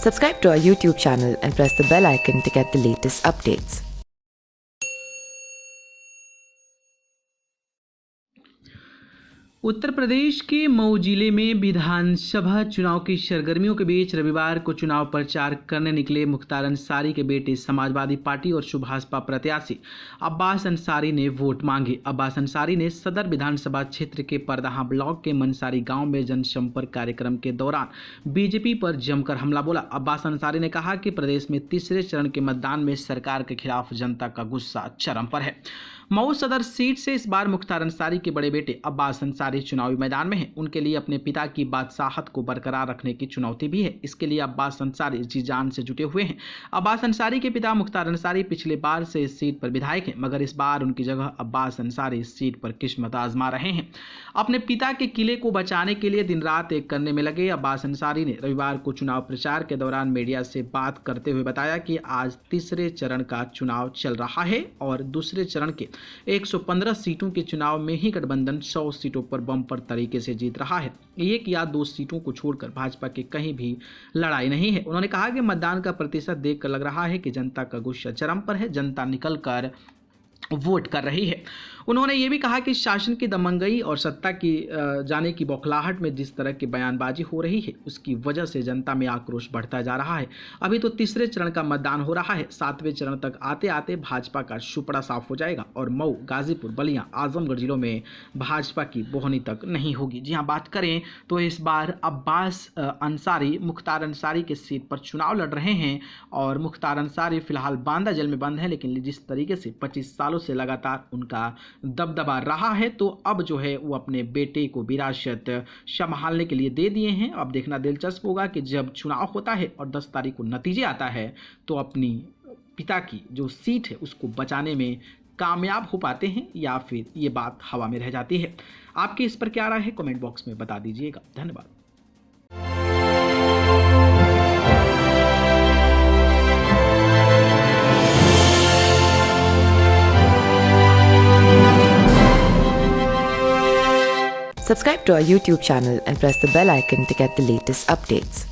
Subscribe to our YouTube channel and press the bell icon to get the latest updates. Uttar Pradesh के मऊ जिले में विधानसभा चुनाव की सरगर्मियों के बीच रविवार को चुनाव प्रचार करने निकले मुख्तार अंसारी के बेटे समाजवादी पार्टी और सुभाषपा प्रत्याशी अब्बास अंसारी ने वोट मांगे। अब्बास अंसारी ने सदर विधानसभा क्षेत्र के परदहा ब्लॉक के मनसारी गांव में जनसंपर्क कार्यक्रम के दौरान बीजेपी पर जमकर हमला बोला। अब्बास अंसारी ने कहा कि प्रदेश में तीसरे चरण के मतदान में सरकार के खिलाफ जनता का गुस्सा चरम पर है। मऊ सदर सीट से इस बार मुख्तार अंसारी के बड़े बेटे अब्बास अंसारी चुनावी मैदान में हैं। उनके लिए अपने पिता की बादशाहत को बरकरार रखने की चुनौती भी है। इसके लिए अब्बास अंसारी जी जान से जुटे हुए हैं। अब्बास अंसारी के पिता मुख्तार अंसारी पिछले बार से इस सीट पर विधायक हैं, मगर इस बार उनकी जगह अब्बास अंसारी इस सीट पर किस्मत आजमा रहे हैं। अपने पिता के किले को बचाने के लिए दिन रात एक करने में लगे अब्बास अंसारी ने रविवार को चुनाव प्रचार के दौरान मीडिया से बात करते हुए बताया कि आज तीसरे चरण का चुनाव चल रहा है और दूसरे चरण के 115 सीटों के चुनाव में ही गठबंधन 100 सीटों पर बम्पर तरीके से जीत रहा है। एक या दो सीटों को छोड़कर भाजपा की कहीं भी लड़ाई नहीं है। उन्होंने कहा कि मतदान का प्रतिशत देखकर लग रहा है कि जनता का गुस्सा चरम पर है, जनता निकलकर वोट कर रही है। उन्होंने ये भी कहा कि शासन की दमंगई और सत्ता की जाने की बौखलाहट में जिस तरह की बयानबाजी हो रही है उसकी वजह से जनता में आक्रोश बढ़ता जा रहा है। अभी तो तीसरे चरण का मतदान हो रहा है, 7वें चरण तक आते आते भाजपा का सुपड़ा साफ हो जाएगा और मऊ, गाजीपुर, बलिया, आजमगढ़ जिलों में भाजपा की बोहनी तक नहीं होगी। जी हाँ, बात करें तो इस बार अब्बास अंसारी मुख्तार अंसारी के सीट पर चुनाव लड़ रहे हैं और मुख्तार अंसारी फिलहाल बांदा जेल में बंद है, लेकिन जिस तरीके से 25 सालों से लगातार उनका दबदबा रहा है तो अब जो है वो अपने बेटे को विरासत संभालने के लिए दे दिए हैं। अब देखना दिलचस्प होगा कि जब चुनाव होता है और 10 तारीख को नतीजे आता है तो अपनी पिता की जो सीट है उसको बचाने में कामयाब हो पाते हैं या फिर ये बात हवा में रह जाती है। आपकी इस पर क्या राय है, कमेंट बॉक्स में बता दीजिएगा। धन्यवाद। Subscribe to our YouTube channel and press the bell icon to get the latest updates.